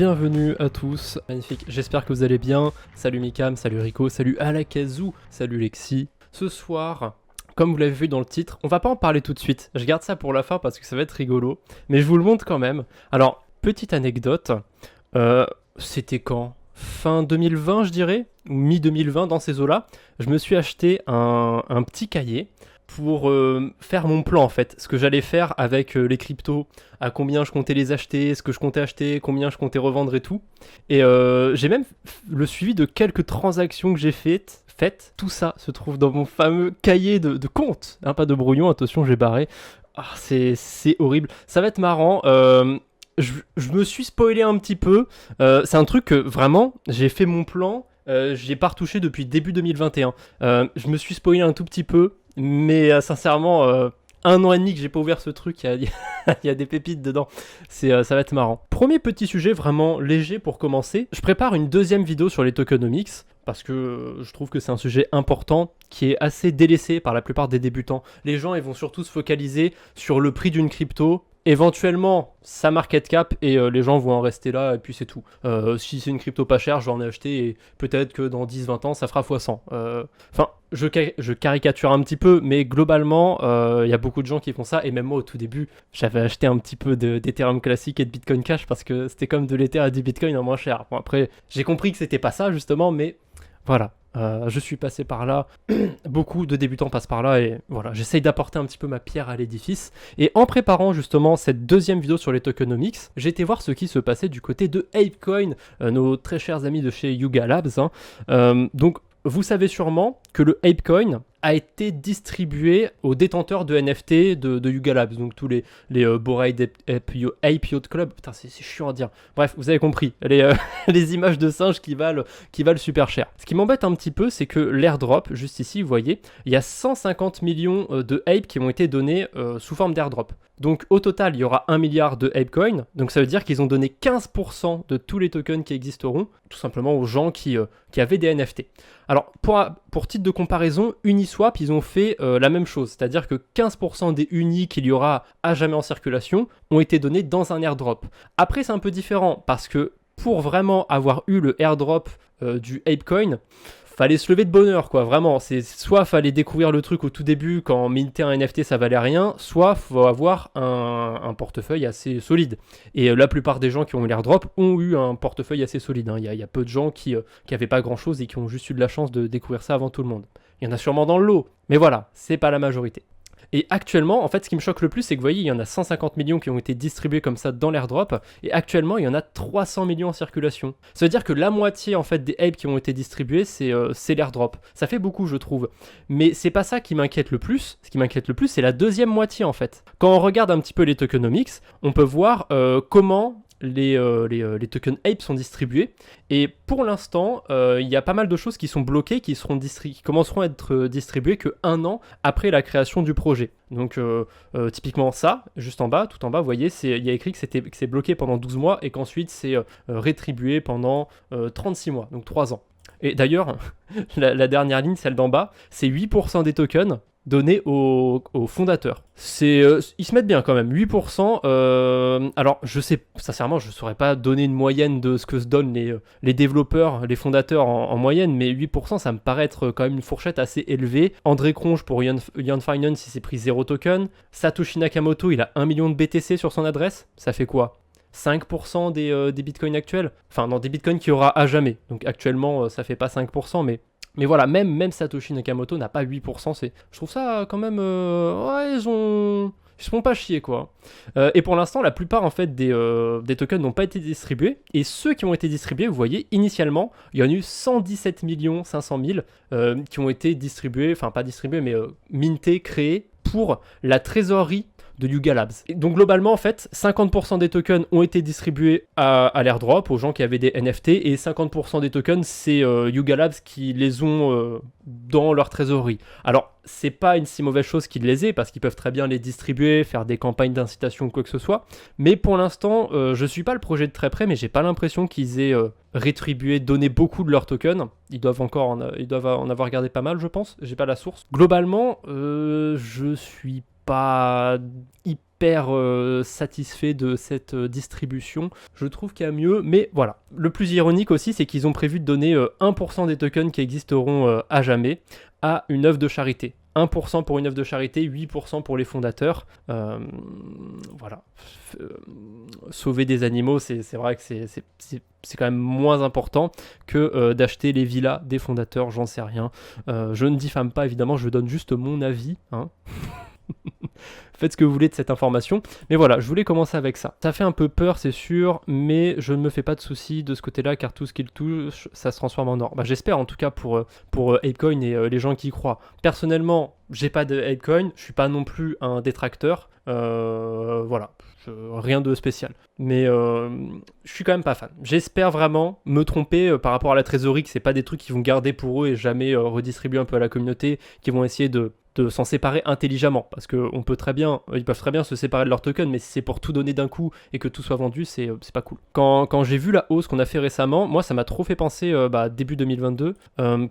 bienvenue à tous, magnifique, j'espère que vous allez bien. Salut Mikam, salut Rico, salut Alakazu, salut Lexi. Ce soir, comme vous l'avez vu dans le titre, on va pas en parler tout de suite, je garde ça pour la fin parce que ça va être rigolo, mais je vous le montre quand même. Alors, petite anecdote, c'était quand ? Fin 2020 je dirais, ou mi-2020 dans ces eaux-là, je me suis acheté un petit cahier pour faire mon plan en fait, ce que j'allais faire avec les cryptos, à combien je comptais les acheter, ce que je comptais acheter, combien je comptais revendre et tout. Et j'ai même le suivi de quelques transactions que j'ai faites. Tout ça se trouve dans mon fameux cahier de compte, hein, pas de brouillon, attention j'ai barré. Ah, c'est horrible, ça va être marrant. Je me suis spoilé un petit peu, c'est un truc que vraiment, j'ai fait mon plan, j'y ai pas retouché depuis début 2021. Je me suis spoilé un tout petit peu, mais sincèrement, 1 an et demi que j'ai pas ouvert ce truc, il y a des pépites dedans, ça va être marrant. Premier petit sujet vraiment léger pour commencer, je prépare une deuxième vidéo sur les tokenomics, parce que je trouve que c'est un sujet important qui est assez délaissé par la plupart des débutants. Les gens ils vont surtout se focaliser sur le prix d'une crypto, éventuellement sa market cap et les gens vont en rester là et puis c'est tout. Si c'est une crypto pas chère, je vais en acheter et peut-être que dans 10-20 ans ça fera x100. Enfin, je caricature un petit peu, mais globalement il y a beaucoup de gens qui font ça et même moi au tout début j'avais acheté un petit peu d'Ethereum classique et de Bitcoin Cash parce que c'était comme de l'Ether et du Bitcoin en moins cher. Bon, après j'ai compris que c'était pas ça justement, mais voilà. Je suis passé par là, beaucoup de débutants passent par là et voilà, j'essaye d'apporter un petit peu ma pierre à l'édifice. Et en préparant justement cette deuxième vidéo sur les tokenomics, j'ai été voir ce qui se passait du côté de Apecoin, nos très chers amis de chez Yuga Labs. Donc vous savez sûrement que le Apecoin a été distribué aux détenteurs de NFT de Yuga Labs, donc tous les Bored Ape Yacht Club, putain c'est chiant à dire, bref vous avez compris, les images de singes qui valent super cher. Ce qui m'embête un petit peu c'est que l'airdrop, juste ici vous voyez, il y a 150 millions de Ape qui ont été donnés sous forme d'airdrop. Donc au total il y aura 1 milliard de Apecoin, donc ça veut dire qu'ils ont donné 15% de tous les tokens qui existeront, tout simplement aux gens qui avaient des NFT. Alors pour titre de comparaison, Uniswap ils ont fait la même chose, c'est-à-dire que 15% des unis qu'il y aura à jamais en circulation ont été donnés dans un airdrop. Après c'est un peu différent parce que pour vraiment avoir eu le airdrop du Apecoin, fallait se lever de bonne heure quoi, vraiment, c'est soit fallait découvrir le truc au tout début quand minter un NFT ça valait rien, soit faut avoir un portefeuille assez solide. Et la plupart des gens qui ont eu l'airdrop ont eu un portefeuille assez solide, hein. Il y a peu de gens qui avaient pas grand chose et qui ont juste eu de la chance de découvrir ça avant tout le monde. Il y en a sûrement dans le lot, mais voilà, c'est pas la majorité. Et actuellement, en fait, ce qui me choque le plus, c'est que vous voyez, il y en a 150 millions qui ont été distribués comme ça dans l'airdrop, et actuellement, il y en a 300 millions en circulation. Ça veut dire que la moitié, en fait, des apes qui ont été distribués, c'est l'airdrop. Ça fait beaucoup, je trouve. Mais c'est pas ça qui m'inquiète le plus. Ce qui m'inquiète le plus, c'est la deuxième moitié, en fait. Quand on regarde un petit peu les tokenomics, on peut voir comment les tokens Ape sont distribués, et pour l'instant il y a pas mal de choses qui sont bloquées, qui commenceront à être distribuées que 1 an après la création du projet. Donc typiquement ça, juste en bas, tout en bas, vous voyez, il y a écrit que c'est bloqué pendant 12 mois et qu'ensuite c'est rétribué pendant 36 mois, donc 3 ans. Et d'ailleurs, la dernière ligne, celle d'en bas, c'est 8% des tokens donnés aux fondateurs. Ils se mettent bien quand même, 8%. Alors, je sais, sincèrement, je ne saurais pas donner une moyenne de ce que se donnent les développeurs, les fondateurs en moyenne, mais 8%, ça me paraît être quand même une fourchette assez élevée. André Cronje pour Yearn Finance, il s'est pris 0 token. Satoshi Nakamoto, il a 1 million de BTC sur son adresse. Ça fait quoi ? 5% des bitcoins actuels, enfin non, des bitcoins qu'il y aura à jamais. Donc actuellement ça fait pas 5%, mais voilà, même Satoshi Nakamoto n'a pas 8%. Je trouve ça quand même ouais, ils se font pas chier quoi. Et pour l'instant la plupart en fait des tokens n'ont pas été distribués, et ceux qui ont été distribués, vous voyez, initialement il y en a eu 117 500 000 qui ont été distribués, enfin pas distribués mais mintés, créés pour la trésorerie de Yuga Labs. Et donc globalement en fait 50% des tokens ont été distribués à l'airdrop aux gens qui avaient des NFT, et 50% des tokens c'est Yuga Labs qui les ont dans leur trésorerie. Alors c'est pas une si mauvaise chose qu'ils les aient, parce qu'ils peuvent très bien les distribuer, faire des campagnes d'incitation ou quoi que ce soit, mais pour l'instant je suis pas le projet de très près, mais j'ai pas l'impression qu'ils aient rétribué, donné beaucoup de leurs tokens. Ils doivent en avoir gardé pas mal, je pense, j'ai pas la source. Globalement je suis pas hyper satisfait de cette distribution. Je trouve qu'il y a mieux, mais voilà. Le plus ironique aussi, c'est qu'ils ont prévu de donner 1% des tokens qui existeront à jamais à une œuvre de charité. 1% pour une œuvre de charité, 8% pour les fondateurs. Voilà. Sauver des animaux, c'est vrai que c'est quand même moins important que d'acheter les villas des fondateurs, j'en sais rien. Je ne diffame pas, évidemment, je donne juste mon avis. Hein. Faites ce que vous voulez de cette information. Mais voilà, je voulais commencer avec ça. Ça fait un peu peur, c'est sûr, mais je ne me fais pas de soucis de ce côté-là, car tout ce qu'il touche, ça se transforme en or. Bah, j'espère en tout cas pour Apecoin et les gens qui y croient. Personnellement, j'ai pas de Apecoin, je suis pas non plus un détracteur. Voilà, rien de spécial. Mais je suis quand même pas fan. J'espère vraiment me tromper par rapport à la trésorerie, que c'est pas des trucs qu'ils vont garder pour eux et jamais redistribuer un peu à la communauté, qui vont essayer de s'en séparer intelligemment, parce que ils peuvent très bien se séparer de leur token, mais si c'est pour tout donner d'un coup et que tout soit vendu, c'est pas cool. Quand j'ai vu la hausse qu'on a fait récemment, moi ça m'a trop fait penser début 2022,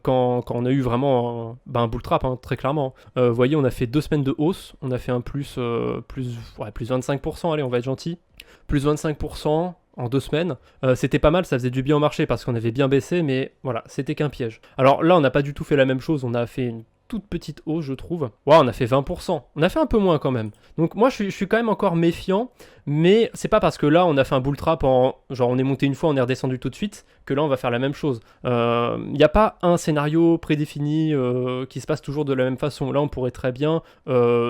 quand on a eu vraiment un bull trap, hein, très clairement. Vous voyez, on a fait 2 semaines de hausse, on a fait un plus 25%, allez, on va être gentil, plus 25%. En 2 semaines, c'était pas mal, ça faisait du bien au marché parce qu'on avait bien baissé, mais voilà, c'était qu'un piège. Alors là, on n'a pas du tout fait la même chose, on a fait une toute petite hausse, je trouve. On a fait 20%. On a fait un peu moins quand même. Donc moi, je suis quand même encore méfiant, mais c'est pas parce que là, on a fait un bull trap genre on est monté une fois, on est redescendu tout de suite, que là, on va faire la même chose. Il n'y a pas un scénario prédéfini qui se passe toujours de la même façon. Là, on pourrait très bien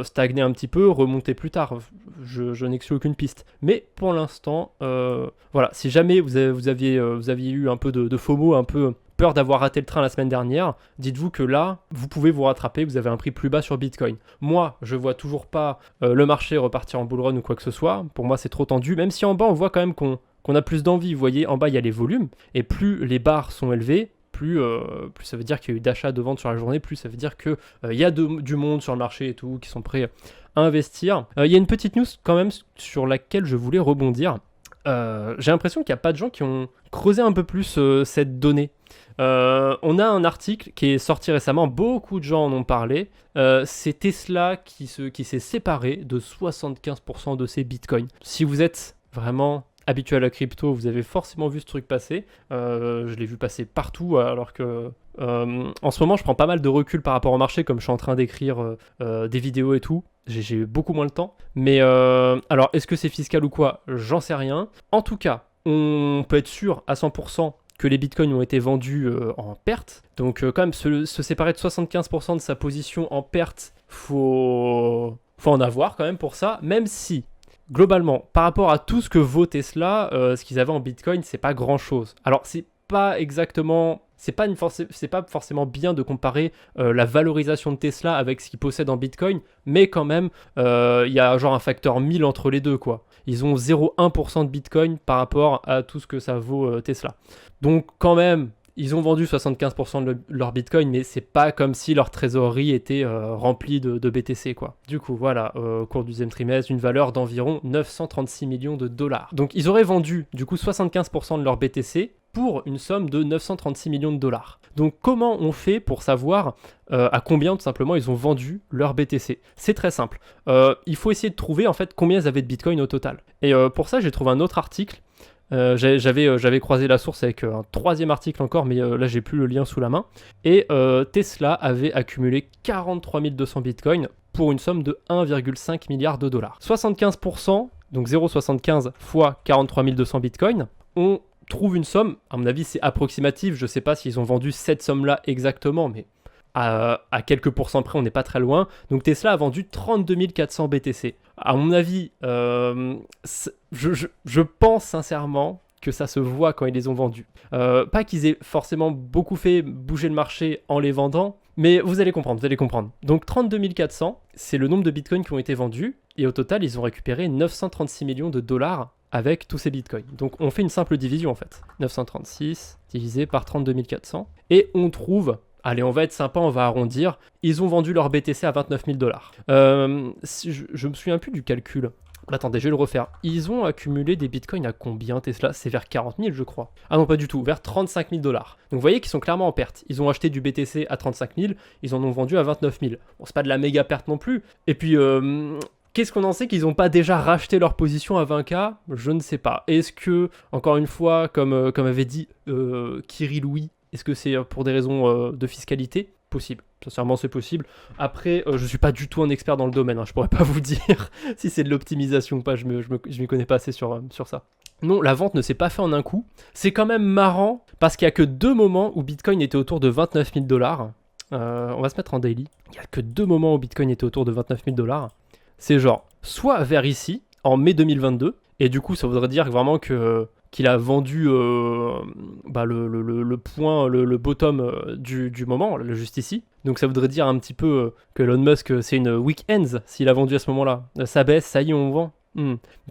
stagner un petit peu, remonter plus tard. Je n'exclus aucune piste. Mais pour l'instant, voilà, si jamais vous aviez eu un peu de FOMO, un peu peur d'avoir raté le train la semaine dernière, dites-vous que là, vous pouvez vous rattraper, vous avez un prix plus bas sur Bitcoin. Moi, je vois toujours pas le marché repartir en bull run ou quoi que ce soit. Pour moi, c'est trop tendu, même si en bas, on voit quand même qu'on a plus d'envie. Vous voyez, en bas, il y a les volumes, et plus les barres sont élevées, plus ça veut dire qu'il y a eu d'achat, de vente sur la journée, plus ça veut dire qu'il y a du monde sur le marché et tout, qui sont prêts à investir. Il y a une petite news quand même sur laquelle je voulais rebondir. J'ai l'impression qu'il n'y a pas de gens qui ont creusé un peu plus cette donnée. On a un article qui est sorti récemment, beaucoup de gens en ont parlé. C'est Tesla qui s'est séparé de 75% de ses bitcoins. Si vous êtes vraiment habitué à la crypto, vous avez forcément vu ce truc passer. Je l'ai vu passer partout, alors que en ce moment, je prends pas mal de recul par rapport au marché, comme je suis en train d'écrire des vidéos et tout. J'ai beaucoup moins le temps. Mais alors, est-ce que c'est fiscal ou quoi? J'en sais rien. En tout cas, on peut être sûr à 100% que les bitcoins ont été vendus en perte. Donc quand même, se séparer de 75% de sa position en perte, faut en avoir quand même pour ça. Même si, globalement, par rapport à tout ce que vaut Tesla, ce qu'ils avaient en bitcoin, c'est pas grand-chose. Alors, c'est pas forcément bien de comparer la valorisation de Tesla avec ce qu'ils possèdent en Bitcoin, mais quand même, il y a genre un facteur 1000 entre les deux, quoi. Ils ont 0,1% de Bitcoin par rapport à tout ce que ça vaut Tesla. Donc quand même, ils ont vendu 75% de leur Bitcoin, mais c'est pas comme si leur trésorerie était remplie de BTC, quoi. Du coup, voilà, au cours du deuxième trimestre, une valeur d'environ 936 millions de dollars. Donc ils auraient vendu, du coup, 75% de leur BTC pour une somme de 936 millions de dollars. Donc comment on fait pour savoir à combien tout simplement ils ont vendu leur BTC? C'est très simple. Il faut essayer de trouver en fait combien ils avaient de Bitcoin au total. Et pour ça, j'ai trouvé un autre article. J'avais croisé la source avec un troisième article encore, mais là j'ai plus le lien sous la main. Et Tesla avait accumulé 43 200 bitcoins pour une somme de 1,5 milliard de dollars. 75%, donc 0,75 fois 43 200 bitcoins, on trouve une somme, à mon avis c'est approximatif, je sais pas s'ils ont vendu cette somme-là exactement, mais à quelques pourcents près, on n'est pas très loin. Donc Tesla a vendu 32 400 BTC. À mon avis, je pense sincèrement que ça se voit quand ils les ont vendus. Pas qu'ils aient forcément beaucoup fait bouger le marché en les vendant, mais vous allez comprendre. Donc 32 400, c'est le nombre de bitcoins qui ont été vendus, et au total, ils ont récupéré 936 millions de dollars avec tous ces bitcoins. Donc on fait une simple division en fait. 936 divisé par 32 400, et on trouve... Allez, on va être sympa, on va arrondir. Ils ont vendu leur BTC à 29 000 dollars. Je me souviens plus du calcul. Attendez, je vais le refaire. Ils ont accumulé des bitcoins à combien, Tesla? C'est vers 40 000, je crois. Ah non, pas du tout, vers 35 000 dollars. Donc vous voyez qu'ils sont clairement en perte. Ils ont acheté du BTC à 35 000, ils en ont vendu à 29 000. Bon, c'est pas de la méga perte non plus. Et puis, Qu'est-ce qu'on en sait qu'ils n'ont pas déjà racheté leur position à 20K? Je ne sais pas. Est-ce que, encore une fois, comme avait dit Kirill Louis, est-ce que c'est pour des raisons de fiscalité? Possible. Sincèrement, c'est possible. Après, je suis pas du tout un expert dans le domaine. Je pourrais pas vous dire si c'est de l'optimisation ou pas. Je m'y connais pas assez sur ça. Non, la vente ne s'est pas fait en un coup. C'est quand même marrant parce qu'il y a que 2 moments où Bitcoin était autour de 29 000 $. On va se mettre en daily. Il y a que 2 moments où Bitcoin était autour de 29 000 $. C'est genre soit vers ici en mai 2022, et du coup ça voudrait dire vraiment qu'il a vendu le point, le bottom du moment, juste ici. Donc ça voudrait dire un petit peu que Elon Musk, c'est une week-end s'il a vendu à ce moment-là. Ça baisse, ça y est, on vend.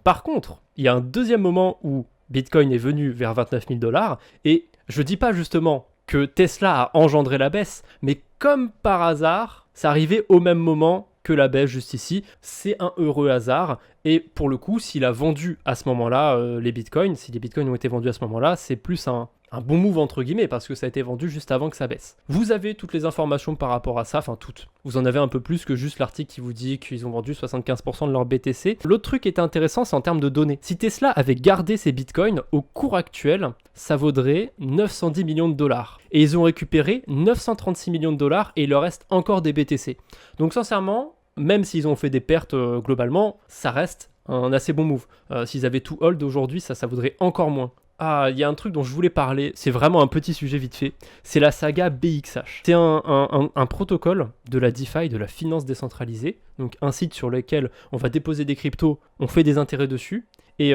Par contre, il y a un deuxième moment où Bitcoin est venu vers 29 000 $, et je dis pas justement que Tesla a engendré la baisse, mais comme par hasard, ça arrivait au même moment que la baisse juste ici. C'est un heureux hasard, et pour le coup, s'il a vendu à ce moment-là les bitcoins, si les bitcoins ont été vendus à ce moment-là, c'est plus un bon move entre guillemets, parce que ça a été vendu juste avant que ça baisse. Vous avez toutes les informations par rapport à ça, enfin toutes. Vous en avez un peu plus que juste l'article qui vous dit qu'ils ont vendu 75% de leur BTC. L'autre truc qui était intéressant, c'est en termes de données. Si Tesla avait gardé ses bitcoins, au cours actuel, ça vaudrait 910 millions de $. Et ils ont récupéré 936 millions de $, et il leur reste encore des BTC. Donc sincèrement, même s'ils ont fait des pertes globalement, ça reste un assez bon move. S'ils avaient tout hold aujourd'hui, ça vaudrait encore moins. Ah, il y a un truc dont je voulais parler, c'est vraiment un petit sujet vite fait, c'est la saga BXH. C'est un protocole de la DeFi, de la finance décentralisée, donc un site sur lequel on va déposer des cryptos, on fait des intérêts dessus, et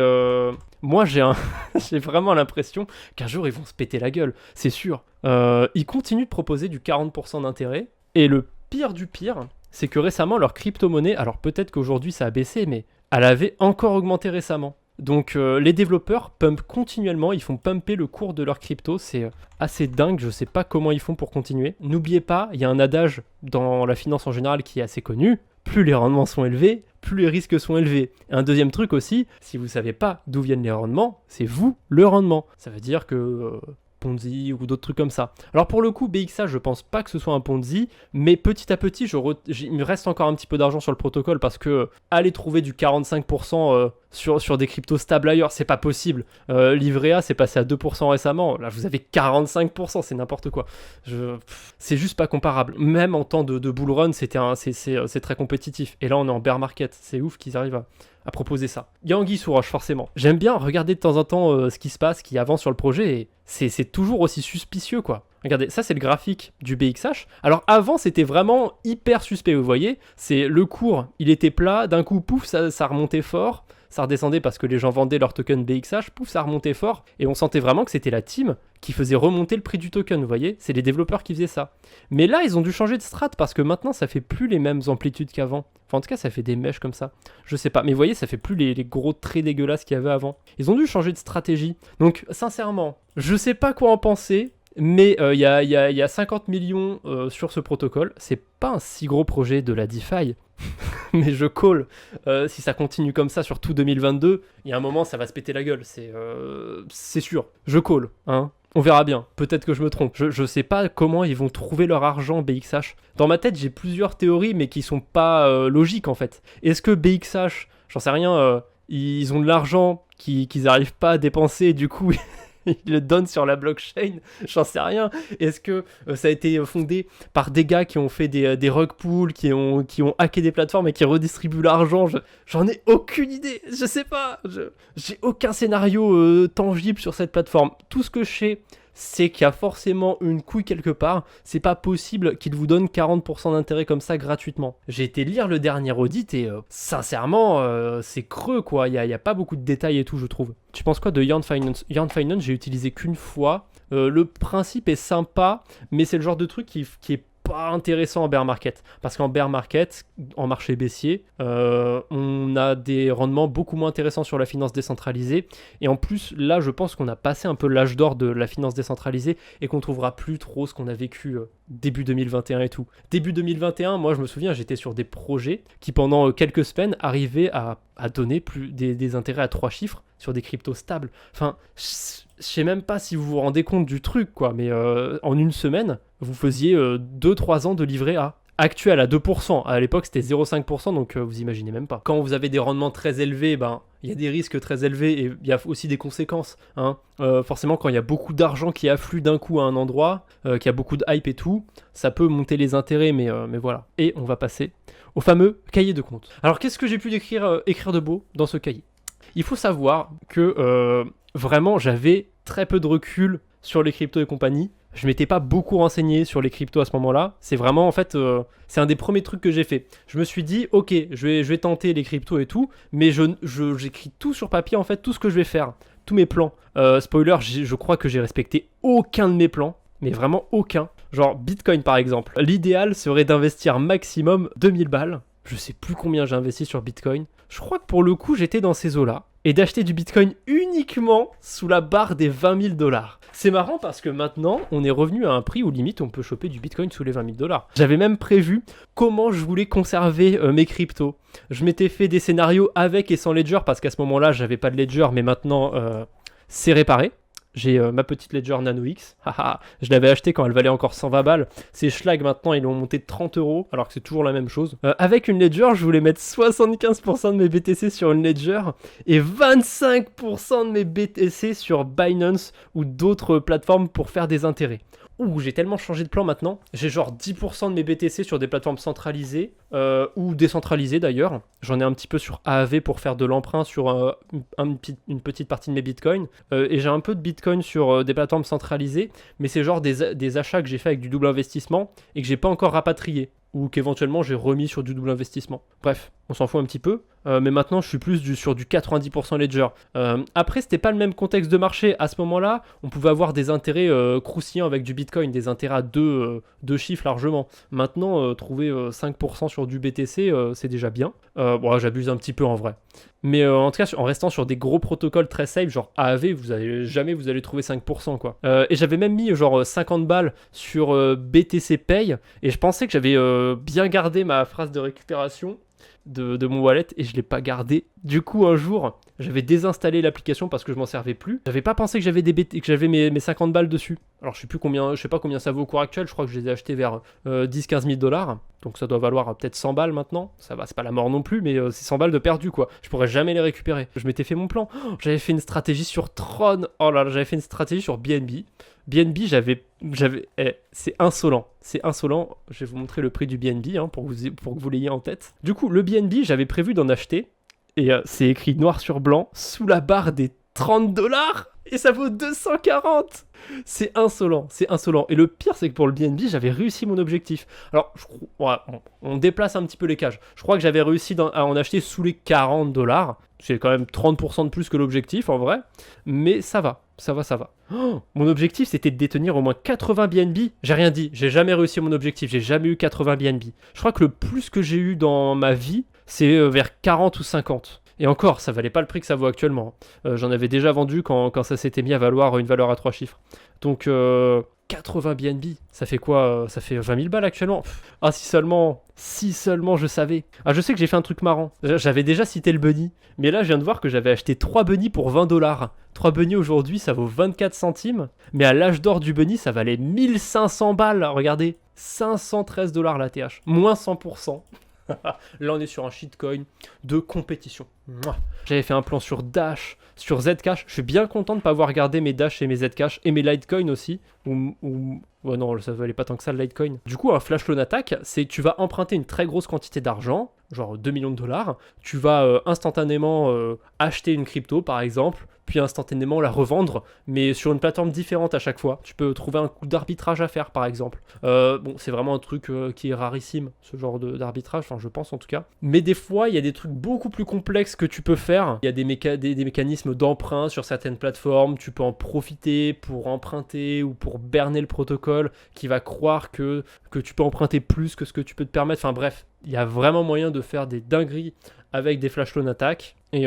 moi j'ai vraiment l'impression qu'un jour ils vont se péter la gueule, c'est sûr. Ils continuent de proposer du 40% d'intérêt, et le pire du pire, c'est que récemment leur crypto-monnaie, alors peut-être qu'aujourd'hui ça a baissé, mais elle avait encore augmenté récemment. Donc les développeurs pumpent continuellement, ils font pumper le cours de leur crypto, c'est assez dingue, je sais pas comment ils font pour continuer. N'oubliez pas, il y a un adage dans la finance en général qui est assez connu, plus les rendements sont élevés, plus les risques sont élevés. Et un deuxième truc aussi, si vous savez pas d'où viennent les rendements, c'est vous le rendement. Ça veut dire que Ponzi ou d'autres trucs comme ça. Alors pour le coup, BXH, je pense pas que ce soit un Ponzi, mais petit à petit, il me reste encore un petit peu d'argent sur le protocole parce que aller trouver du 45% sur des cryptos stables ailleurs, c'est pas possible. Livret A, c'est passé à 2% récemment. Là, vous avez 45%, c'est n'importe quoi. C'est juste pas comparable. Même en temps de bull run, c'est très compétitif. Et là, on est en bear market. C'est ouf qu'ils arrivent à proposer ça. Il y a anguille sous roche, forcément. J'aime bien regarder de temps en temps ce qui se passe, qui avance sur le projet, et c'est toujours aussi suspicieux, quoi. Regardez, ça c'est le graphique du BXH. Alors avant, c'était vraiment hyper suspect, vous voyez. C'est le cours, il était plat, d'un coup, pouf, ça remontait fort. Ça redescendait parce que les gens vendaient leur token BXH, pouf, ça remontait fort, et on sentait vraiment que c'était la team qui faisait remonter le prix du token, vous voyez, c'est les développeurs qui faisaient ça. Mais là, ils ont dû changer de strat parce que maintenant, ça fait plus les mêmes amplitudes qu'avant. Enfin, en tout cas, ça fait des mèches comme ça. Je sais pas, mais vous voyez, ça fait plus les gros traits dégueulasses qu'il y avait avant. Ils ont dû changer de stratégie. Donc, sincèrement, je sais pas quoi en penser. Mais il y a 50 millions sur ce protocole. C'est pas un si gros projet de la DeFi. Mais je call. Si ça continue comme ça sur tout 2022, il y a un moment, ça va se péter la gueule. C'est sûr. Je call. Hein. On verra bien. Peut-être que je me trompe. Je sais pas comment ils vont trouver leur argent, BXH. Dans ma tête, j'ai plusieurs théories, mais qui sont pas logiques en fait. Est-ce que BXH, j'en sais rien, ils ont de l'argent qu'ils n'arrivent pas à dépenser et du coup... ils le donnent sur la blockchain, j'en sais rien. Est-ce que ça a été fondé par des gars qui ont fait des rug pools, qui ont hacké des plateformes et qui redistribuent l'argent? J'en ai aucune idée, je sais pas. J'ai aucun scénario tangible sur cette plateforme. Tout ce que je sais, c'est qu'il y a forcément une couille quelque part. C'est pas possible qu'ils vous donnent 40% d'intérêt comme ça gratuitement. J'ai été lire le dernier audit et sincèrement, c'est creux quoi. Il y a pas beaucoup de détails et tout, je trouve. Tu penses quoi de Yarn Finance? Yarn Finance, j'ai utilisé qu'une fois. Le principe est sympa, mais c'est le genre de truc qui est pas intéressant en bear market, parce qu'en bear market, en marché baissier, on a des rendements beaucoup moins intéressants sur la finance décentralisée, et en plus là je pense qu'on a passé un peu l'âge d'or de la finance décentralisée et qu'on trouvera plus trop ce qu'on a vécu début 2021 et tout. Début 2021, moi je me souviens, j'étais sur des projets qui pendant quelques semaines arrivaient à donner des intérêts à 3 chiffres sur des cryptos stables. Enfin, je sais même pas si vous vous rendez compte du truc, quoi, mais en une semaine, vous faisiez 2-3 ans de livret A actuel à 2%. À l'époque, c'était 0,5%, donc vous imaginez même pas. Quand vous avez des rendements très élevés, ben, il y a des risques très élevés et il y a aussi des conséquences. Hein. Forcément, quand il y a beaucoup d'argent qui afflue d'un coup à un endroit, qu'il y a beaucoup de hype et tout, ça peut monter les intérêts, mais voilà. Et on va passer au fameux cahier de compte. Alors, qu'est-ce que j'ai pu écrire de beau dans ce cahier ? Il faut savoir que vraiment, j'avais très peu de recul sur les cryptos et compagnie. Je m'étais pas beaucoup renseigné sur les cryptos à ce moment-là. C'est vraiment, en fait, c'est un des premiers trucs que j'ai fait. Je me suis dit, ok, je vais tenter les cryptos et tout, mais j'écris tout sur papier, en fait, tout ce que je vais faire, tous mes plans. Spoiler, je crois que j'ai respecté aucun de mes plans, mais vraiment aucun. Genre Bitcoin, par exemple. L'idéal serait d'investir maximum 2000 balles. Je sais plus combien j'ai investi sur Bitcoin. Je crois que pour le coup, j'étais dans ces eaux-là. Et d'acheter du Bitcoin uniquement sous la barre des 20 000 $. C'est marrant parce que maintenant, on est revenu à un prix où limite on peut choper du Bitcoin sous les 20 000 $. J'avais même prévu comment je voulais conserver mes cryptos. Je m'étais fait des scénarios avec et sans Ledger parce qu'à ce moment-là, j'avais pas de Ledger, mais maintenant c'est réparé. J'ai ma petite Ledger Nano X. Je l'avais acheté quand elle valait encore 120 balles. Ces schlag maintenant, ils l'ont monté de 30 €, alors que c'est toujours la même chose. Avec une Ledger, je voulais mettre 75% de mes BTC sur une Ledger et 25% de mes BTC sur Binance ou d'autres plateformes pour faire des intérêts. Ouh, j'ai tellement changé de plan maintenant. J'ai genre 10% de mes BTC sur des plateformes centralisées ou décentralisées d'ailleurs. J'en ai un petit peu sur AAV pour faire de l'emprunt sur une petite partie de mes bitcoins. Et j'ai un peu de bitcoin sur des plateformes centralisées. Mais c'est genre des achats que j'ai fait avec du double investissement et que j'ai pas encore rapatrié. Ou qu'éventuellement j'ai remis sur du double investissement. Bref, on s'en fout un petit peu. Mais maintenant, je suis plus sur du 90% Ledger. Après, c'était pas le même contexte de marché. À ce moment-là, on pouvait avoir des intérêts croustillants avec du Bitcoin, des intérêts à deux chiffres largement. Maintenant, trouver 5% sur du BTC, c'est déjà bien. Bon, j'abuse un petit peu en vrai. Mais en tout cas, en restant sur des gros protocoles très safe, genre AAV, vous allez trouver 5%, quoi. Et j'avais même mis genre 50 balles sur BTC Pay. Et je pensais que j'avais bien gardé ma phrase de récupération de mon wallet et je l'ai pas gardé. Du coup, un jour, j'avais désinstallé l'application parce que je m'en servais plus. J'avais pas pensé que j'avais mes 50 balles dessus. Alors je sais pas combien ça vaut au cours actuel. Je crois que je les ai achetés vers 10-15 000 $. Donc ça doit valoir peut-être 100 balles maintenant. Ça va, c'est pas la mort non plus, mais c'est 100 balles de perdu, quoi. Je pourrais jamais les récupérer. Je m'étais fait mon plan. J'avais fait une stratégie sur Tron. Oh là là, j'avais fait une stratégie sur BNB. BNB, c'est insolent. C'est insolent. Je vais vous montrer le prix du BNB pour que vous l'ayez en tête. Du coup, le BNB, j'avais prévu d'en acheter. Et c'est écrit noir sur blanc, sous la barre des 30 $. Et ça vaut 240. C'est insolent, c'est insolent. Et le pire, c'est que pour le BNB, j'avais réussi mon objectif. Alors, on déplace un petit peu les cages. Je crois que j'avais réussi à en acheter sous les 40 $. C'est quand même 30% de plus que l'objectif, en vrai. Mais ça va. Mon objectif, c'était de détenir au moins 80 BNB. J'ai rien dit, j'ai jamais réussi mon objectif. J'ai jamais eu 80 BNB. Je crois que le plus que j'ai eu dans ma vie, c'est vers 40 ou 50. Et encore, ça valait pas le prix que ça vaut actuellement. J'en avais déjà vendu quand ça s'était mis à valoir une valeur à 3 chiffres. Donc 80 BNB, ça fait quoi? Ça fait 20 000 balles actuellement. Ah, si seulement je savais. Ah, je sais que j'ai fait un truc marrant. J'avais déjà cité le bunny, mais là je viens de voir que j'avais acheté 3 bunnies pour 20 $. 3 bunnies aujourd'hui, ça vaut 24 centimes, mais à l'âge d'or du bunny, ça valait 1500 balles. Regardez, 513 $ la TH, moins 100%. Là on est sur un shitcoin de compétition. J'avais fait un plan sur Dash, sur Zcash. Je suis bien content de ne pas avoir gardé mes Dash et mes Zcash et mes Litecoin aussi. Ouais, non, ça valait pas tant que ça le Litecoin. Du coup, un flash loan attack, c'est que tu vas emprunter une très grosse quantité d'argent, genre 2 millions de $. Tu vas instantanément acheter une crypto par exemple, puis instantanément la revendre, mais sur une plateforme différente à chaque fois. Tu peux trouver un coup d'arbitrage à faire par exemple. Bon, c'est vraiment un truc qui est rarissime, ce genre d'arbitrage, enfin je pense en tout cas. Mais des fois, il y a des trucs beaucoup plus complexes que tu peux faire. Il y a des mécanismes d'emprunt sur certaines plateformes. Tu peux en profiter pour emprunter ou pour berner le protocole qui va croire que tu peux emprunter plus que ce que tu peux te permettre. Enfin bref, il y a vraiment moyen de faire des dingueries avec des flash loan attack. Et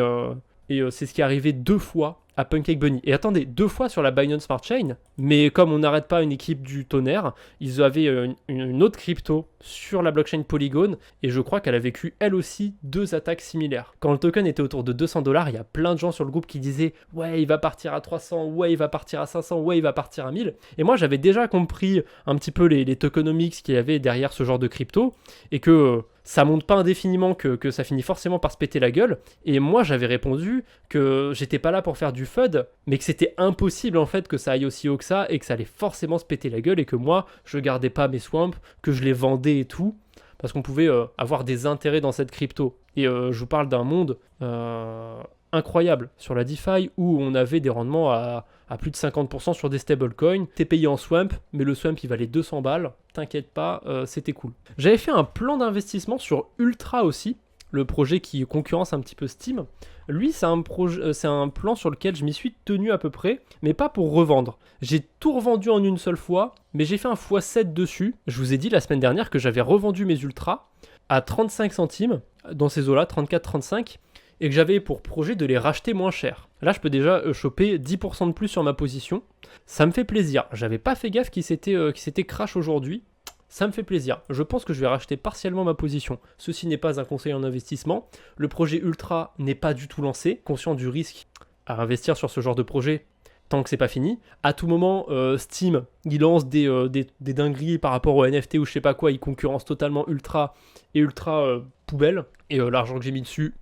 c'est ce qui est arrivé 2 fois à PancakeBunny. Et attendez, 2 fois sur la Binance Smart Chain, mais comme on n'arrête pas une équipe du tonnerre, ils avaient une autre crypto sur la blockchain Polygon, et je crois qu'elle a vécu elle aussi 2 attaques similaires. Quand le token était autour de 200$, il y a plein de gens sur le groupe qui disaient « Ouais, il va partir à 300, ouais, il va partir à 500, ouais, il va partir à 1000 ». Et moi, j'avais déjà compris un petit peu les tokenomics qu'il y avait derrière ce genre de crypto, et que ça monte pas indéfiniment, que ça finit forcément par se péter la gueule. Et moi, j'avais répondu que j'étais pas là pour faire du FUD, mais que c'était impossible en fait que ça aille aussi haut que ça, et que ça allait forcément se péter la gueule, et que moi, je gardais pas mes swamps, que je les vendais et tout, parce qu'on pouvait avoir des intérêts dans cette crypto. Et je vous parle d'un monde incroyable sur la DeFi où on avait des rendements à plus de 50% sur des stablecoins. T'es payé en swamp, mais le swamp il valait 200 balles. T'inquiète pas, c'était cool. J'avais fait un plan d'investissement sur Ultra aussi, le projet qui concurrence un petit peu Steam. Lui, c'est un plan sur lequel je m'y suis tenu à peu près, mais pas pour revendre. J'ai tout revendu en une seule fois, mais j'ai fait un x7 dessus. Je vous ai dit la semaine dernière que j'avais revendu mes Ultras à 35 centimes, dans ces eaux-là, 34-35, et que j'avais pour projet de les racheter moins cher. Là, je peux déjà choper 10% de plus sur ma position. Ça me fait plaisir. J'avais pas fait gaffe qu'il s'était crash aujourd'hui. Ça me fait plaisir. Je pense que je vais racheter partiellement ma position. Ceci n'est pas un conseil en investissement. Le projet Ultra n'est pas du tout lancé. Conscient du risque à investir sur ce genre de projet tant que c'est pas fini. À tout moment, Steam, il lance des dingueries par rapport au NFT ou je sais pas quoi. Il concurrence totalement Ultra et Ultra poubelle. Et l'argent que j'ai mis dessus,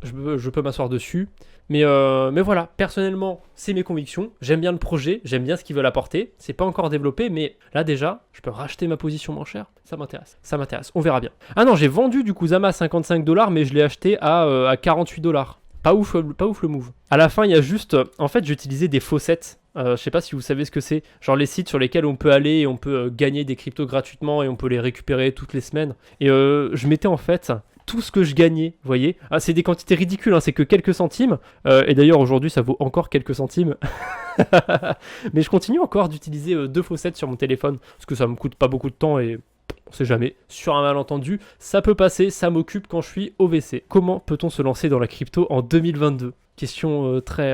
je peux m'asseoir dessus. Mais voilà, personnellement, c'est mes convictions. J'aime bien le projet, j'aime bien ce qu'ils veulent apporter. C'est pas encore développé, mais là déjà, je peux racheter ma position moins chère. Ça m'intéresse, on verra bien. Ah non, j'ai vendu du Kusama à 55$, mais je l'ai acheté à 48$. Pas ouf le move. À la fin, il y a juste... En fait, j'utilisais des faucets. Je sais pas si vous savez ce que c'est. Genre les sites sur lesquels on peut aller et on peut gagner des cryptos gratuitement et on peut les récupérer toutes les semaines. Et je mettais en fait tout ce que je gagnais, vous voyez. Ah, c'est des quantités ridicules, hein, c'est que quelques centimes. Et d'ailleurs, aujourd'hui, ça vaut encore quelques centimes. Mais je continue encore d'utiliser 2 faucets sur mon téléphone parce que ça me coûte pas beaucoup de temps et... On sait jamais, sur un malentendu, ça peut passer, ça m'occupe quand je suis au WC. Comment peut-on se lancer dans la crypto en 2022 ? Question très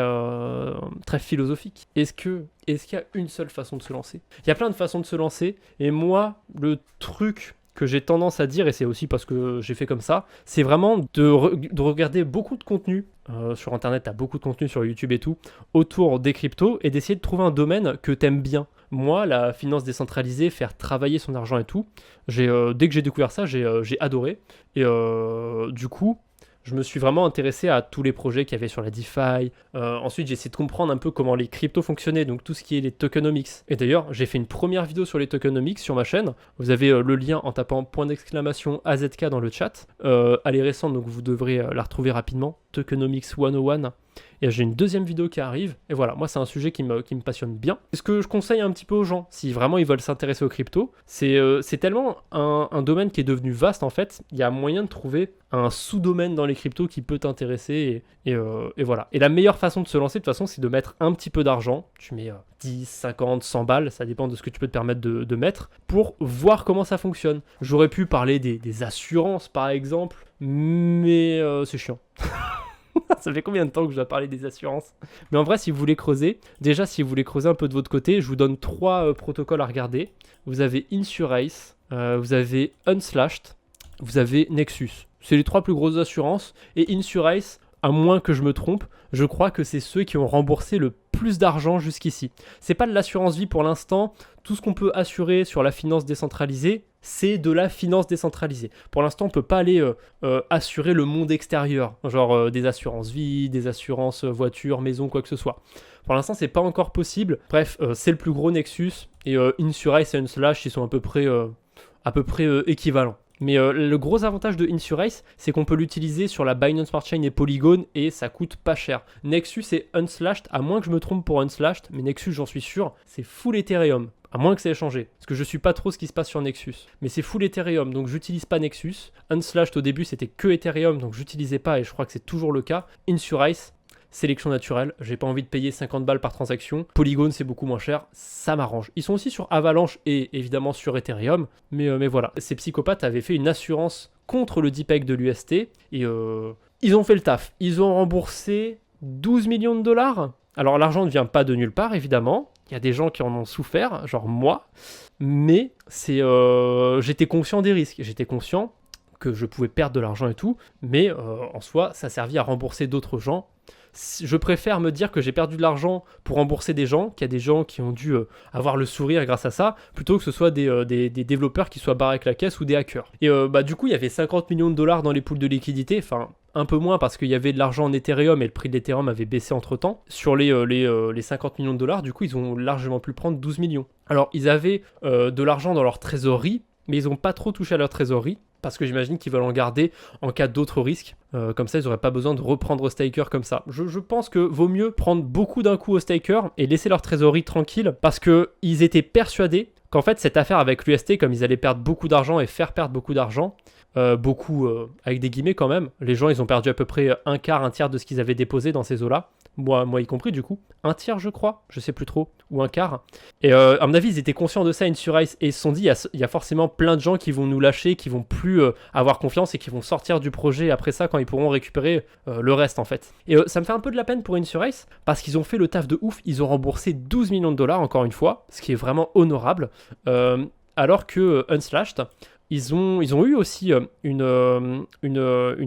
philosophique. Est-ce qu'il y a une seule façon de se lancer ? Il y a plein de façons de se lancer, et moi, le truc que j'ai tendance à dire, et c'est aussi parce que j'ai fait comme ça, c'est vraiment de regarder beaucoup de contenu. Sur internet, t'as beaucoup de contenu sur YouTube et tout, autour des cryptos, et d'essayer de trouver un domaine que t'aimes bien. Moi, la finance décentralisée, faire travailler son argent et tout, dès que j'ai découvert ça, j'ai adoré. Et du coup, je me suis vraiment intéressé à tous les projets qu'il y avait sur la DeFi. Ensuite, j'ai essayé de comprendre un peu comment les cryptos fonctionnaient, donc tout ce qui est les tokenomics. Et d'ailleurs, j'ai fait une première vidéo sur les tokenomics sur ma chaîne. Vous avez le lien en tapant !AZK dans le chat. Elle est récente, donc vous devrez la retrouver rapidement. Tokenomics 101. Et j'ai une deuxième vidéo qui arrive. Et voilà, moi c'est un sujet qui me passionne bien. Et ce que je conseille un petit peu aux gens, si vraiment ils veulent s'intéresser aux cryptos, c'est tellement un domaine qui est devenu vaste en fait. Il y a moyen de trouver un sous-domaine dans les cryptos qui peut t'intéresser. Et voilà. Et la meilleure façon de se lancer de toute façon, c'est de mettre un petit peu d'argent. Tu mets 10, 50, 100 balles, ça dépend de ce que tu peux te permettre de mettre, pour voir comment ça fonctionne. J'aurais pu parler des assurances par exemple, mais c'est chiant. Ça fait combien de temps que je dois parler des assurances ? Mais en vrai, si vous voulez creuser, déjà si vous voulez creuser un peu de votre côté, je vous donne 3 protocoles à regarder. Vous avez Insurace, vous avez Unslashed, vous avez Nexus. C'est les 3 plus grosses assurances. Et Insurace, à moins que je me trompe, je crois que c'est ceux qui ont remboursé le plus d'argent jusqu'ici. C'est pas de l'assurance vie pour l'instant. Tout ce qu'on peut assurer sur la finance décentralisée, c'est de la finance décentralisée. Pour l'instant, on ne peut pas aller assurer le monde extérieur, genre des assurances vie, des assurances voiture, maison, quoi que ce soit. Pour l'instant, c'est pas encore possible. Bref, c'est le plus gros Nexus, et Insurace et Unslashed, ils sont à peu près équivalents. Mais le gros avantage de Insurace, c'est qu'on peut l'utiliser sur la Binance Smart Chain et Polygon et ça coûte pas cher. Nexus et Unslashed, à moins que je me trompe pour Unslashed, mais Nexus, j'en suis sûr, c'est full Ethereum. À moins que ça ait changé, parce que je suis pas trop ce qui se passe sur Nexus. Mais c'est full Ethereum, donc j'utilise pas Nexus. Unslashed au début, c'était que Ethereum, donc j'utilisais pas et je crois que c'est toujours le cas. Insurace, sélection naturelle, j'ai pas envie de payer 50 balles par transaction. Polygon, c'est beaucoup moins cher, ça m'arrange. Ils sont aussi sur Avalanche et évidemment sur Ethereum, mais voilà. Ces psychopathes avaient fait une assurance contre le DPEG de l'UST et ils ont fait le taf. Ils ont remboursé 12 millions de dollars. Alors l'argent ne vient pas de nulle part, évidemment. Il y a des gens qui en ont souffert, genre moi. Mais j'étais conscient des risques. J'étais conscient que je pouvais perdre de l'argent et tout. Mais en soi, ça servait à rembourser d'autres gens. Je préfère me dire que j'ai perdu de l'argent pour rembourser des gens, qu'il y a des gens qui ont dû avoir le sourire grâce à ça, plutôt que ce soit des développeurs qui soient barrés avec la caisse ou des hackers. Et du coup, il y avait 50 millions de dollars dans les poules de liquidité, enfin un peu moins parce qu'il y avait de l'argent en Ethereum et le prix de l'Ethereum avait baissé entre-temps. Sur les 50 millions de dollars, du coup, ils ont largement pu prendre 12 millions. Alors, ils avaient de l'argent dans leur trésorerie, mais ils n'ont pas trop touché à leur trésorerie. Parce que j'imagine qu'ils veulent en garder en cas d'autres risques. Comme ça, ils n'auraient pas besoin de reprendre au staker comme ça. Je pense que vaut mieux prendre beaucoup d'un coup au staker et laisser leur trésorerie tranquille. Parce qu'ils étaient persuadés qu'en fait, cette affaire avec l'UST, comme ils allaient perdre beaucoup d'argent et faire perdre beaucoup d'argent, avec des guillemets quand même, les gens, ils ont perdu à peu près un quart, un tiers de ce qu'ils avaient déposé dans ces eaux-là. Moi y compris du coup. Un tiers je crois, je sais plus trop, ou un quart. Et à mon avis ils étaient conscients de ça InSurice et ils se sont dit il y a forcément plein de gens qui vont nous lâcher, qui vont plus avoir confiance et qui vont sortir du projet après ça quand ils pourront récupérer le reste en fait. Et ça me fait un peu de la peine pour InSurice parce qu'ils ont fait le taf de ouf, ils ont remboursé 12 millions de dollars encore une fois, ce qui est vraiment honorable. Alors que Unslashed, ils ont eu aussi une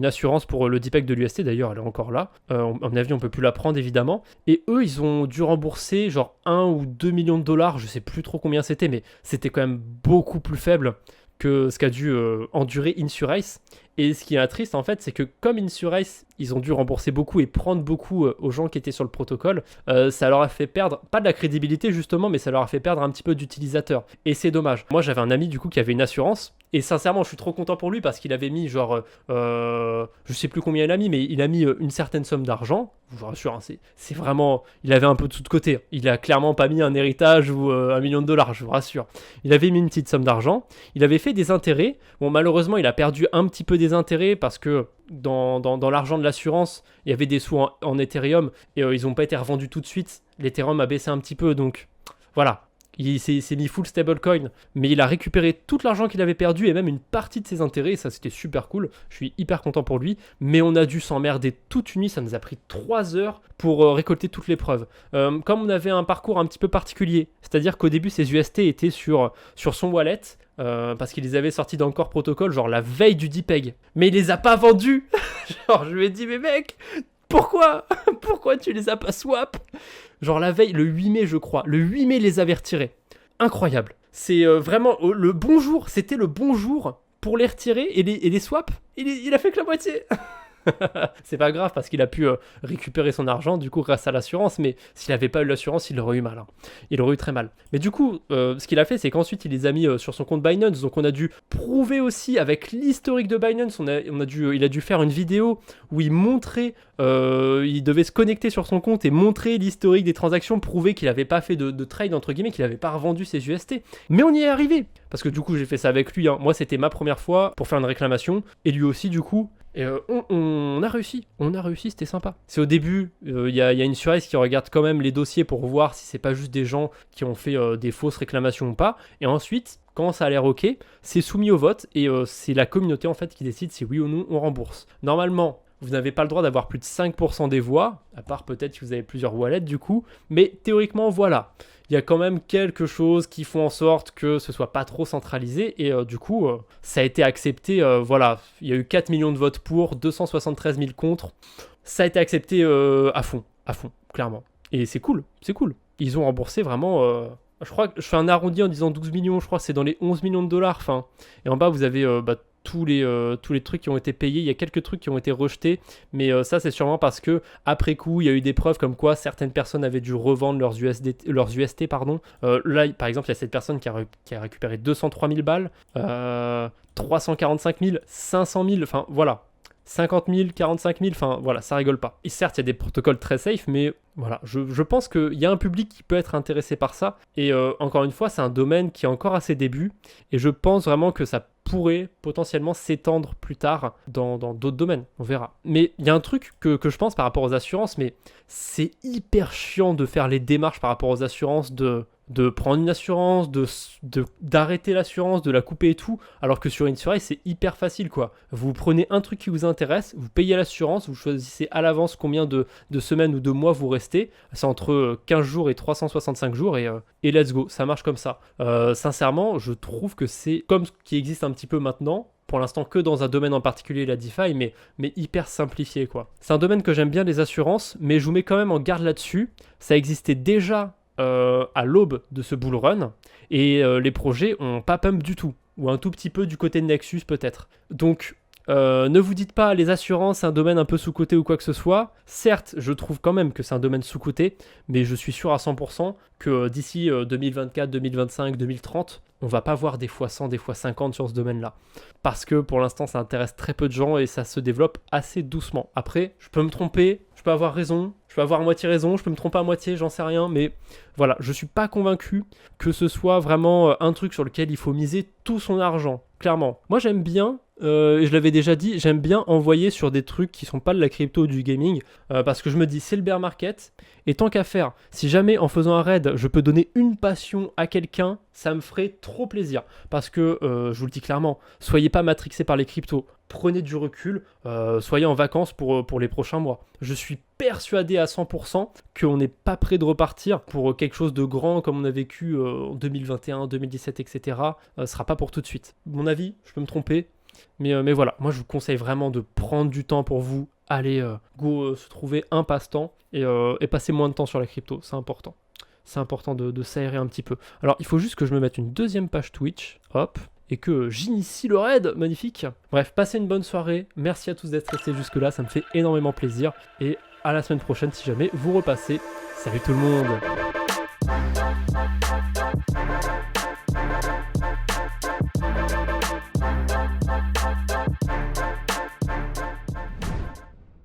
assurance pour le DPEG de l'UST, d'ailleurs elle est encore là. À mon avis on peut plus la prendre évidemment. Et eux ils ont dû rembourser genre 1 ou 2 millions de dollars, je sais plus trop combien c'était, mais c'était quand même beaucoup plus faible que ce qu'a dû endurer InSurice. Et ce qui est triste en fait, c'est que comme InSurice, ils ont dû rembourser beaucoup et prendre beaucoup aux gens qui étaient sur le protocole, ça leur a fait perdre, pas de la crédibilité justement, mais ça leur a fait perdre un petit peu d'utilisateurs. Et c'est dommage. Moi j'avais un ami du coup qui avait une assurance, et sincèrement je suis trop content pour lui parce qu'il avait mis genre, je sais plus combien il a mis, mais il a mis une certaine somme d'argent. Je vous rassure, hein, c'est vraiment, il avait un peu de tout de côté. Il a clairement pas mis un héritage ou 1 million de dollars, je vous rassure. Il avait mis une petite somme d'argent, il avait fait des intérêts. Bon malheureusement il a perdu un petit peu des intérêts parce que dans l'argent de l'assurance, il y avait des sous en Ethereum et ils n'ont pas été revendus tout de suite. L'Ethereum a baissé un petit peu, donc voilà. Il s'est mis full stablecoin, mais il a récupéré tout l'argent qu'il avait perdu et même une partie de ses intérêts, et ça c'était super cool, je suis hyper content pour lui, mais on a dû s'emmerder toute une nuit, ça nous a pris 3 heures pour récolter toutes les preuves. Comme on avait un parcours un petit peu particulier, c'est-à-dire qu'au début ces UST étaient sur son wallet, parce qu'il les avait sortis dans le core protocol, genre la veille du DPEG, mais il les a pas vendus. Genre je lui ai dit mais mec, pourquoi tu les as pas swap? Genre la veille, le 8 mai je crois, le 8 mai les avait retirés. Incroyable. C'est vraiment le bon jour, c'était le bon jour pour les retirer et les swap. Il a fait que la moitié. C'est pas grave parce qu'il a pu récupérer son argent du coup grâce à l'assurance, mais s'il avait pas eu l'assurance il aurait eu mal, hein. Il aurait eu très mal. Mais du coup ce qu'il a fait c'est qu'ensuite il les a mis sur son compte Binance, donc on a dû prouver aussi avec l'historique de Binance, il a dû faire une vidéo où il montrait, il devait se connecter sur son compte et montrer l'historique des transactions, prouver qu'il avait pas fait de trade entre guillemets, qu'il avait pas revendu ses UST. Mais on y est arrivé parce que du coup j'ai fait ça avec lui, hein. Moi c'était ma première fois pour faire une réclamation et lui aussi du coup. Et on a réussi, c'était sympa. C'est au début, il y a InSurice qui regarde quand même les dossiers pour voir si c'est pas juste des gens qui ont fait des fausses réclamations ou pas. Et ensuite, quand ça a l'air ok, c'est soumis au vote et c'est la communauté en fait qui décide si oui ou non on rembourse. Normalement, vous n'avez pas le droit d'avoir plus de 5% des voix, à part peut-être si vous avez plusieurs wallets du coup, mais théoriquement voilà. Il y a quand même quelque chose qui font en sorte que ce soit pas trop centralisé et du coup ça a été accepté, voilà, il y a eu 4 millions de votes pour, 273 000 contre, ça a été accepté à fond, clairement. Et c'est cool. Ils ont remboursé vraiment, je crois que je fais un arrondi en disant 12 millions, je crois que c'est dans les 11 millions de dollars, enfin, et en bas vous avez tous les trucs qui ont été payés, il y a quelques trucs qui ont été rejetés, mais ça c'est sûrement parce que après coup il y a eu des preuves comme quoi certaines personnes avaient dû revendre leurs UST pardon. Là par exemple il y a cette personne qui a récupéré 203 000 balles, 345 000, 500 000, enfin voilà. 50 000, 45 000, enfin voilà, ça rigole pas. Et certes, il y a des protocoles très safe, mais voilà, je pense qu'il y a un public qui peut être intéressé par ça. Et encore une fois, c'est un domaine qui est encore à ses débuts. Et je pense vraiment que ça pourrait potentiellement s'étendre plus tard dans d'autres domaines. On verra. Mais il y a un truc que je pense par rapport aux assurances, mais c'est hyper chiant de faire les démarches par rapport aux assurances de prendre une assurance, d'arrêter l'assurance, de la couper et tout, alors que sur Insuray, c'est hyper facile, quoi. Vous prenez un truc qui vous intéresse, vous payez l'assurance, vous choisissez à l'avance combien de semaines ou de mois vous restez. C'est entre 15 jours et 365 jours et let's go, ça marche comme ça. Sincèrement, je trouve que c'est comme ce qui existe un petit peu maintenant, pour l'instant que dans un domaine en particulier, la DeFi, mais hyper simplifié, quoi. C'est un domaine que j'aime bien, les assurances, mais je vous mets quand même en garde là-dessus. Ça existait déjà à l'aube de ce bull run, et les projets ont pas pump du tout, ou un tout petit peu du côté de Nexus peut-être. Donc ne vous dites pas les assurances c'est un domaine un peu sous-coté ou quoi que ce soit. Certes, je trouve quand même que c'est un domaine sous-coté, mais je suis sûr à 100% que d'ici 2024, 2025, 2030, on va pas voir des fois 100, des fois 50 sur ce domaine-là. Parce que pour l'instant, ça intéresse très peu de gens et ça se développe assez doucement. Après, je peux me tromper, je peux avoir raison, je peux avoir à moitié raison, je peux me tromper à moitié, j'en sais rien, mais voilà, je suis pas convaincu que ce soit vraiment un truc sur lequel il faut miser tout son argent, clairement. Moi, j'aime bien, je l'avais déjà dit, j'aime bien envoyer sur des trucs qui sont pas de la crypto ou du gaming, parce que je me dis, c'est le bear market, et tant qu'à faire, si jamais en faisant un raid, je peux donner une passion à quelqu'un, ça me ferait trop plaisir. Parce que, je vous le dis clairement, soyez pas matrixés par les cryptos. Prenez du recul, soyez en vacances pour les prochains mois. Je suis persuadé à 100% qu'on n'est pas prêt de repartir pour quelque chose de grand comme on a vécu en 2021, 2017, etc. Ce sera pas pour tout de suite. Mon avis, je peux me tromper, mais voilà. Moi, je vous conseille vraiment de prendre du temps pour vous. Allez, se trouver un passe-temps et passer moins de temps sur la crypto. C'est important. C'est important de s'aérer un petit peu. Alors, il faut juste que je me mette une deuxième page Twitch. Hop. Et que j'initie le raid, magnifique. Bref, passez une bonne soirée, merci à tous d'être restés jusque là, ça me fait énormément plaisir, et à la semaine prochaine si jamais vous repassez. Salut tout le monde.